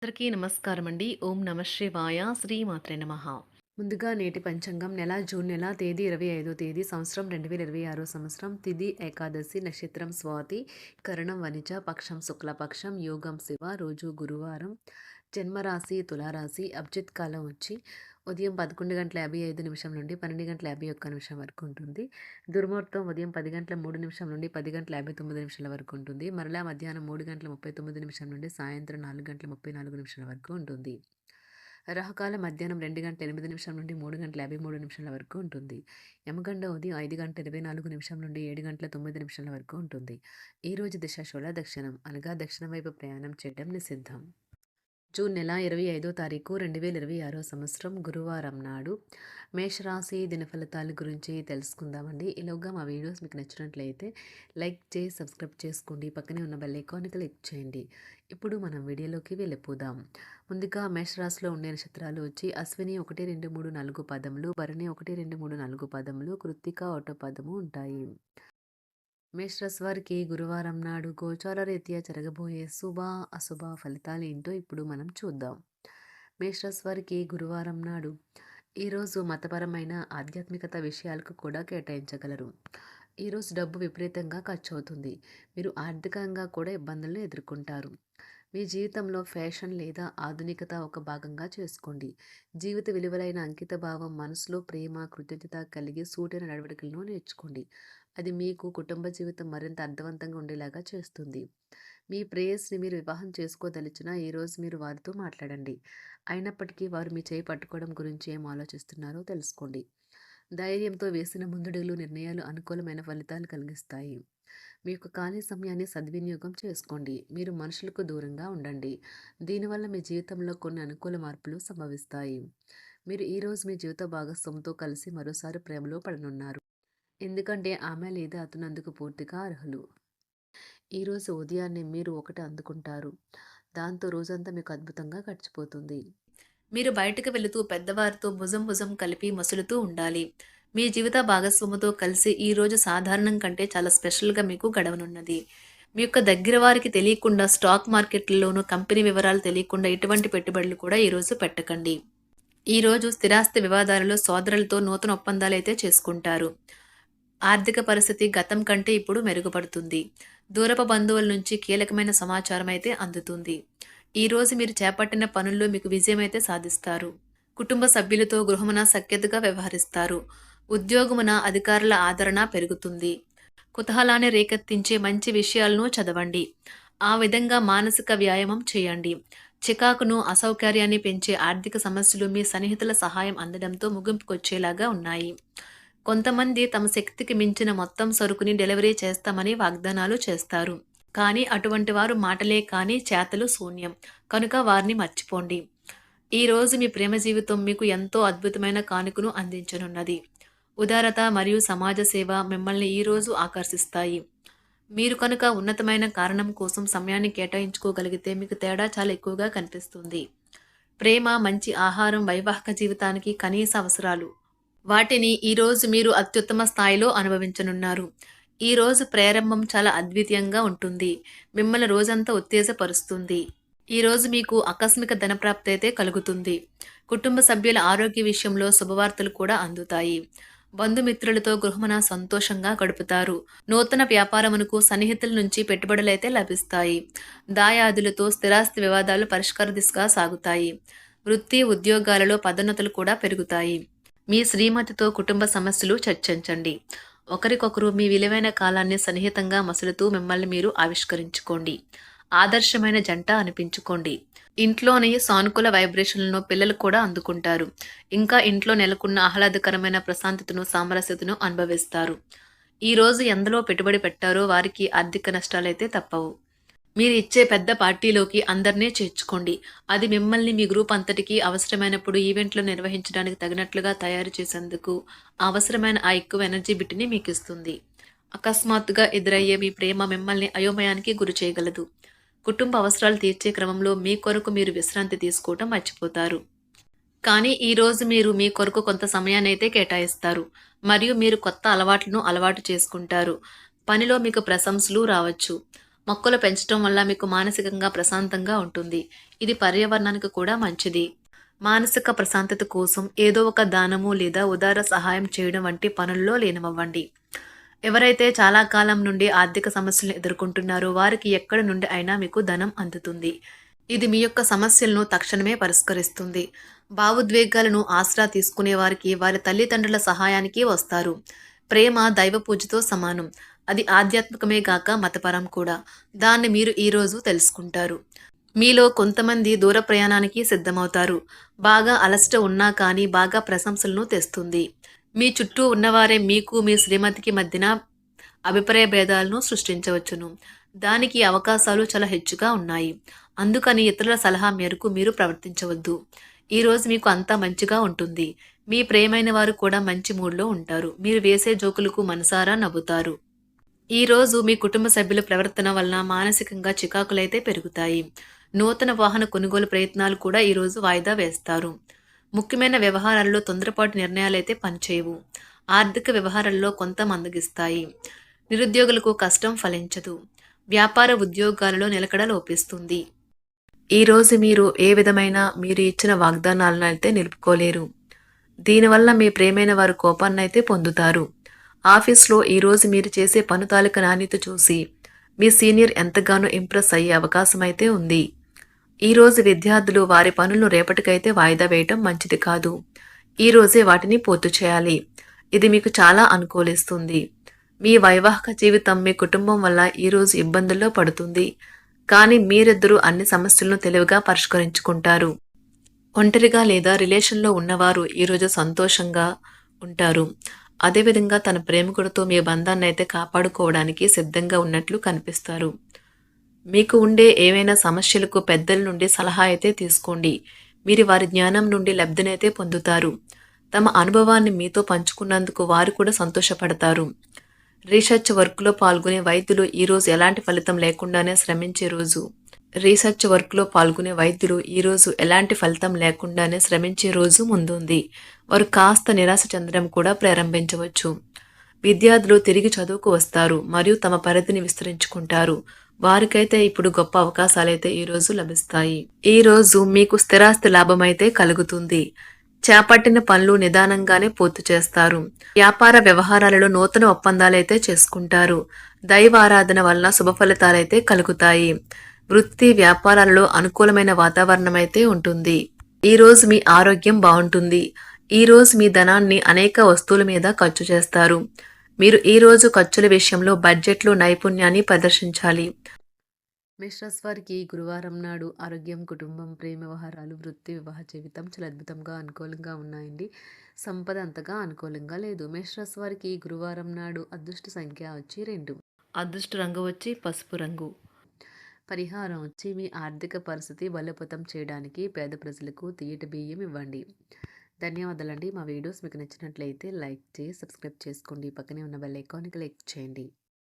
అందరికీ నమస్కారం అండి. ఓం నమ శివాయ. శ్రీమాత్రే నమః. ముందుగా నేటి పంచాంగం నెల జూన్ నెల తేదీ 25వ తేదీ సంవత్సరం 2026 సంవత్సరం తిథి ఏకాదశి నక్షత్రం స్వాతి కరణం వనిజ పక్షం శుక్లపక్షం యోగం శివ రోజు గురువారం జన్మరాశి తులారాశి అభిజిత్ కాలం వచ్చి ఉదయం 11:55 నుండి 12:51 వరకు ఉంటుంది. దుర్ముహూర్తం ఉదయం 10:03 నుండి 10:59 వరకు ఉంటుంది. మరలా మధ్యాహ్నం 3:39 నుండి సాయంత్రం 4:34 వరకు ఉంటుంది. రాహుకాలం మధ్యాహ్నం 2:08 నుండి 3:53 వరకు ఉంటుంది. యమగండ ఉదయం 5:24 నుండి 7:09 వరకు ఉంటుంది. ఈరోజు దిశ శూల దక్షిణం అనగా దక్షిణం వైపు ప్రయాణం చేయడం నిషిద్ధం. జూన్ నెల 25వ తారీఖు 2026 సంవత్సరం గురువారం నాడు మేషరాశి దినఫలితాల గురించి తెలుసుకుందామండి. ఈలోగా మా వీడియోస్ మీకు నచ్చినట్లయితే లైక్ చేసి సబ్స్క్రైబ్ చేసుకోండి. పక్కనే ఉన్న బెల్ ఐకాన్ని క్లిక్ చేయండి. ఇప్పుడు మనం వీడియోలోకి వెళ్ళిపోదాం. ముందుగా మేషరాశిలో ఉండే నక్షత్రాలు వచ్చి అశ్విని 1, 2, 3, 4 పదములు, భరణి 1, 2, 3, 4 పదములు, కృత్తిక 1 పదము ఉంటాయి. మేషరాశి వారికి గురువారం నాడు గోచార రీత్యా జరగబోయే శుభ అశుభ ఫలితాలు ఏంటో ఇప్పుడు మనం చూద్దాం. మేషరాశి వారికి గురువారం నాడు ఈరోజు మతపరమైన ఆధ్యాత్మికత విషయాలకు కూడా కేటాయించగలరు. ఈరోజు డబ్బు విపరీతంగా ఖర్చు అవుతుంది. మీరు ఆర్థికంగా కూడా ఇబ్బందులను ఎదుర్కొంటారు. మీ జీవితంలో ఫ్యాషన్ లేదా ఆధునికత ఒక భాగంగా చేసుకోండి. జీవిత విలువలైన అంకిత భావం, మనసులో ప్రేమ, కృతజ్ఞత కలిగి సూటైన నడవడికలను నేర్చుకోండి. అది మీకు కుటుంబ జీవితం మరింత అర్థవంతంగా ఉండేలాగా చేస్తుంది. మీ ప్రేయస్ని మీరు వివాహం చేసుకోదలిచినా ఈరోజు మీరు వారితో మాట్లాడండి. అయినప్పటికీ వారు మీ చేయి పట్టుకోవడం గురించి ఏం ఆలోచిస్తున్నారో తెలుసుకోండి. ధైర్యంతో వేసిన ముందడుగులు నిర్ణయాలు అనుకూలమైన ఫలితాలు కలిగిస్తాయి. మీ యొక్క ఖాళీ సమయాన్ని సద్వినియోగం చేసుకోండి. మీరు మనుషులకు దూరంగా ఉండండి. దీనివల్ల మీ జీవితంలో కొన్ని అనుకూల మార్పులు సంభవిస్తాయి. మీరు ఈరోజు మీ జీవిత భాగస్వామితో కలిసి మరోసారి ప్రేమలో పడనున్నారు. ఎందుకంటే ఆమె లేదా అతను అందుకు పూర్తిగా అర్హులు. ఈరోజు ఉదయాన్నే మీరు ఒకటి అందుకుంటారు. దాంతో రోజంతా మీకు అద్భుతంగా గడిచిపోతుంది. మీరు బయటకు వెళుతూ పెద్దవారితో భుజం భుజం కలిపి మసులుతూ ఉండాలి. మీ జీవిత భాగస్వామితో కలిసి ఈ రోజు సాధారణం కంటే చాలా స్పెషల్గా మీకు గడవనున్నది. మీ యొక్క దగ్గర వారికి తెలియకుండా స్టాక్ మార్కెట్లలోనూ కంపెనీ వివరాలు తెలియకుండా ఎటువంటి పెట్టుబడులు కూడా ఈరోజు పెట్టకండి. ఈరోజు స్థిరాస్తి వివాదాలలో సోదరులతో నూతన ఒప్పందాలు అయితే చేసుకుంటారు. ఆర్థిక పరిస్థితి గతం కంటే ఇప్పుడు మెరుగుపడుతుంది. దూరపు బంధువుల నుంచి కీలకమైన సమాచారం అయితే అందుతుంది. ఈరోజు మీరు చేపట్టిన పనుల్లో మీకు విజయం అయితే సాధిస్తారు. కుటుంబ సభ్యులతో గృహమున సఖ్యతగా వ్యవహరిస్తారు. ఉద్యోగమున అధికారుల ఆదరణ పెరుగుతుంది. కుతూహలాన్ని రేకెత్తించే మంచి విషయాలను చదవండి. ఆ విధంగా మానసిక వ్యాయామం చేయండి. చికాకును అసౌకర్యాన్ని పెంచే ఆర్థిక సమస్యలు మీ సన్నిహితుల సహాయం అందడంతో ముగింపుకొచ్చేలాగా ఉన్నాయి. కొంతమంది తమ శక్తికి మించిన మొత్తం సరుకుని డెలివరీ చేస్తామని వాగ్దానాలు చేస్తారు. కానీ అటువంటి వారు మాటలే కానీ చేతలు శూన్యం. కనుక వారిని మర్చిపోండి. ఈరోజు మీ ప్రేమ జీవితం మీకు ఎంతో అద్భుతమైన కానుకను అందించనున్నది. ఉదారత మరియు సమాజ సేవ మిమ్మల్ని ఈరోజు ఆకర్షిస్తాయి. మీరు కనుక ఉన్నతమైన కారణం కోసం సమయాన్ని కేటాయించుకోగలిగితే మీకు తేడా చాలా ఎక్కువగా కనిపిస్తుంది. ప్రేమ, మంచి ఆహారం వైవాహిక జీవితానికి కనీస అవసరాలు. వాటిని ఈరోజు మీరు అత్యుత్తమ స్థాయిలో అనుభవించనున్నారు. ఈరోజు ప్రారంభం చాలా అద్వితీయంగా ఉంటుంది. మిమ్మల్ని రోజంతా ఉత్తేజపరుస్తుంది. ఈరోజు మీకు ఆకస్మిక ధనప్రాప్తి అయితే కలుగుతుంది. కుటుంబ సభ్యుల ఆరోగ్య విషయంలో శుభవార్తలు కూడా అందుతాయి. బంధుమిత్రులతో గృహమున సంతోషంగా గడుపుతారు. నూతన వ్యాపారమునకు సన్నిహితుల నుంచి పెట్టుబడులైతే లభిస్తాయి. దాయాదులతో స్థిరాస్తి వివాదాలు పరిష్కార దిశగా సాగుతాయి. వృత్తి ఉద్యోగాలలో పదోన్నతులు కూడా పెరుగుతాయి. మీ శ్రీమతితో కుటుంబ సమస్యలు చర్చించండి. ఒకరికొకరు మీ విలువైన కాలాన్ని సన్నిహితంగా మసులుతూ మిమ్మల్ని మీరు ఆవిష్కరించుకోండి. ఆదర్శమైన జంట అనిపించుకోండి. ఇంట్లోని సానుకూల వైబ్రేషన్లను పిల్లలు కూడా అందుకుంటారు. ఇంకా ఇంట్లో నెలకొన్న ఆహ్లాదకరమైన ప్రశాంతతను, సామరస్యతను అనుభవిస్తారు. ఈరోజు ఎందులో పెట్టుబడి పెట్టారో వారికి ఆర్థిక నష్టాలైతే తప్పవు. మీరు ఇచ్చే పెద్ద పార్టీలోకి అందరినీ చేర్చుకోండి. అది మిమ్మల్ని మీ గ్రూప్ అంతటికీ అవసరమైనప్పుడు ఈవెంట్లు నిర్వహించడానికి తగినట్లుగా తయారు చేసేందుకు అవసరమైన ఆ ఎక్కువ ఎనర్జీ బిట్ని మీకు ఇస్తుంది. అకస్మాత్తుగా ఎదురయ్యే మీ ప్రేమ మిమ్మల్ని అయోమయానికి గురి చేయగలదు. కుటుంబ అవసరాలు తీర్చే క్రమంలో మీ కొరకు మీరు విశ్రాంతి తీసుకోవటం మర్చిపోతారు. కానీ ఈరోజు మీరు మీ కొరకు కొంత సమయాన్ని అయితే కేటాయిస్తారు. మరియు మీరు కొత్త అలవాట్లను అలవాటు చేసుకుంటారు. పనిలో మీకు ప్రశంసలు రావచ్చు. మొక్కలు పెంచడం వల్ల మీకు మానసికంగా ప్రశాంతంగా ఉంటుంది. ఇది పర్యావరణానికి కూడా మంచిది. మానసిక ప్రశాంతత కోసం ఏదో ఒక దానము లేదా ఉదార సహాయం చేయడం వంటి పనుల్లో లీనమవ్వండి. ఎవరైతే చాలా కాలం నుండి ఆర్థిక సమస్యలను ఎదుర్కొంటున్నారో వారికి ఎక్కడి నుండి అయినా మీకు ధనం అందుతుంది. ఇది మీ యొక్క సమస్యలను తక్షణమే పరిష్కరిస్తుంది. భావోద్వేగాలను ఆసరా తీసుకునే వారికి వారి తల్లిదండ్రుల సహాయానికి వస్తారు. ప్రేమ దైవ పూజతో సమానం. అది ఆధ్యాత్మికమే గాక మతపరం కూడా. దాన్ని మీరు ఈరోజు తెలుసుకుంటారు. మీలో కొంతమంది దూర ప్రయాణానికి సిద్ధమవుతారు. బాగా అలసట ఉన్నా కానీ బాగా ప్రశంసలను తెస్తుంది. మీ చుట్టూ ఉన్నవారే మీకు మీ శ్రీమతికి మధ్యన అభిప్రాయ భేదాలను సృష్టించవచ్చును. దానికి అవకాశాలు చాలా హెచ్చుగా ఉన్నాయి. అందుకని ఇతరుల సలహా మేరకు మీరు ప్రవర్తించవద్దు. ఈరోజు మీకు అంతా మంచిగా ఉంటుంది. మీ ప్రియమైన వారు కూడా మంచి మూడ్లో ఉంటారు. మీరు వేసే జోకులకు మనసారా నవ్వుతారు. ఈరోజు మీ కుటుంబ సభ్యుల ప్రవర్తన వలన మానసికంగా చికాకులైతే పెరుగుతాయి. నూతన వాహన కొనుగోలు ప్రయత్నాలు కూడా ఈరోజు వాయిదా వేస్తారు. ముఖ్యమైన వ్యవహారాల్లో తొందరపాటు నిర్ణయాలైతే పనిచేయవు. ఆర్థిక వ్యవహారాల్లో కొంత మందగిస్తాయి. నిరుద్యోగులకు కష్టం ఫలించదు. వ్యాపార ఉద్యోగాలలో నిలకడ లోపిస్తుంది. ఈరోజు మీరు ఏ విధమైన మీరు ఇచ్చిన వాగ్దానాలను అయితే నిలుపుకోలేరు. దీనివల్ల మీ ప్రేమైన వారు కోపాన్నైతే పొందుతారు. ఆఫీస్లో ఈరోజు మీరు చేసే పను తాలూక నాణ్యత చూసి మీ సీనియర్ ఎంతగానో ఇంప్రెస్ అయ్యే అవకాశం అయితే ఉంది. ఈరోజు విద్యార్థులు వారి పనులను రేపటికైతే వాయిదా వేయటం మంచిది కాదు. ఈరోజే వాటిని పూర్తి చేయాలి. ఇది మీకు చాలా అనుకూలిస్తుంది. మీ వైవాహిక జీవితం మీ కుటుంబం వల్ల ఈరోజు ఇబ్బందుల్లో పడుతుంది. కానీ మీరిద్దరూ అన్ని సమస్యలను తెలివిగా పరిష్కరించుకుంటారు. ఒంటరిగా లేదా రిలేషన్లో ఉన్నవారు ఈరోజు సంతోషంగా ఉంటారు. అదేవిధంగా తన ప్రేమికుడితో మీ బంధాన్ని అయితే కాపాడుకోవడానికి సిద్ధంగా ఉన్నట్లు కనిపిస్తారు. మీకు ఉండే ఏవైనా సమస్యలకు పెద్దల నుండి సలహా అయితే తీసుకోండి. మీరు వారి జ్ఞానం నుండి లబ్ధినైతే పొందుతారు. తమ అనుభవాన్ని మీతో పంచుకున్నందుకు వారు కూడా సంతోషపడతారు. రీసెర్చ్ వర్క్లో పాల్గొనే వైద్యులు ఈరోజు ఎలాంటి ఫలితం లేకుండానే శ్రమించే రోజు. రీసెర్చ్ వర్క్లో పాల్గొనే వైద్యులు ఈరోజు ఎలాంటి ఫలితం లేకుండానే శ్రమించే రోజు ముందుంది. వారు కాస్త నిరాశ చెందడం కూడా ప్రారంభించవచ్చు. విద్యార్థులు తిరిగి చదువుకు వస్తారు మరియు తమ పరిధిని విస్తరించుకుంటారు. వారికైతే ఇప్పుడు గొప్ప అవకాశాలైతే ఈరోజు లభిస్తాయి. ఈరోజు మీకు స్థిరాస్తి లాభమైతే కలుగుతుంది. చేపట్టిన పనులు నిదానంగానే పూర్తి చేస్తారు. వ్యాపార వ్యవహారాలలో నూతన ఒప్పందాలైతే చేసుకుంటారు. దైవ ఆరాధన వలన శుభ ఫలితాలైతే కలుగుతాయి. వృత్తి వ్యాపారాలలో అనుకూలమైన వాతావరణం అయితే ఉంటుంది. ఈరోజు మీ ఆరోగ్యం బాగుంటుంది. ఈరోజు మీ ధనాన్ని అనేక వస్తువుల మీద ఖర్చు చేస్తారు. మీరు ఈరోజు ఖర్చుల విషయంలో బడ్జెట్లో నైపుణ్యాన్ని ప్రదర్శించాలి. మేషరాశి వారికి గురువారం నాడు ఆరోగ్యం, కుటుంబం, ప్రేమ వ్యవహారాలు, వృత్తి, వివాహ జీవితం చాలా అద్భుతంగా అనుకూలంగా ఉన్నాయండి. సంపద అంతగా అనుకూలంగా లేదు. మేషరాశి వారికి గురువారం నాడు అదృష్ట సంఖ్య వచ్చి 2. అదృష్ట రంగు వచ్చి పసుపు రంగు. పరిహారం వచ్చి మీ ఆర్థిక పరిస్థితి బలోపేతం చేయడానికి పేద ప్రజలకు తియ్యటి బియ్యం ఇవ్వండి. ధన్యవాదాలండి. మా వీడియోస్ మీకు నచ్చినట్లయితే లైక్ చేసి సబ్స్క్రైబ్ చేసుకోండి. పక్కనే ఉన్న బెల్ ఐకాన్కి క్లిక్ చేయండి.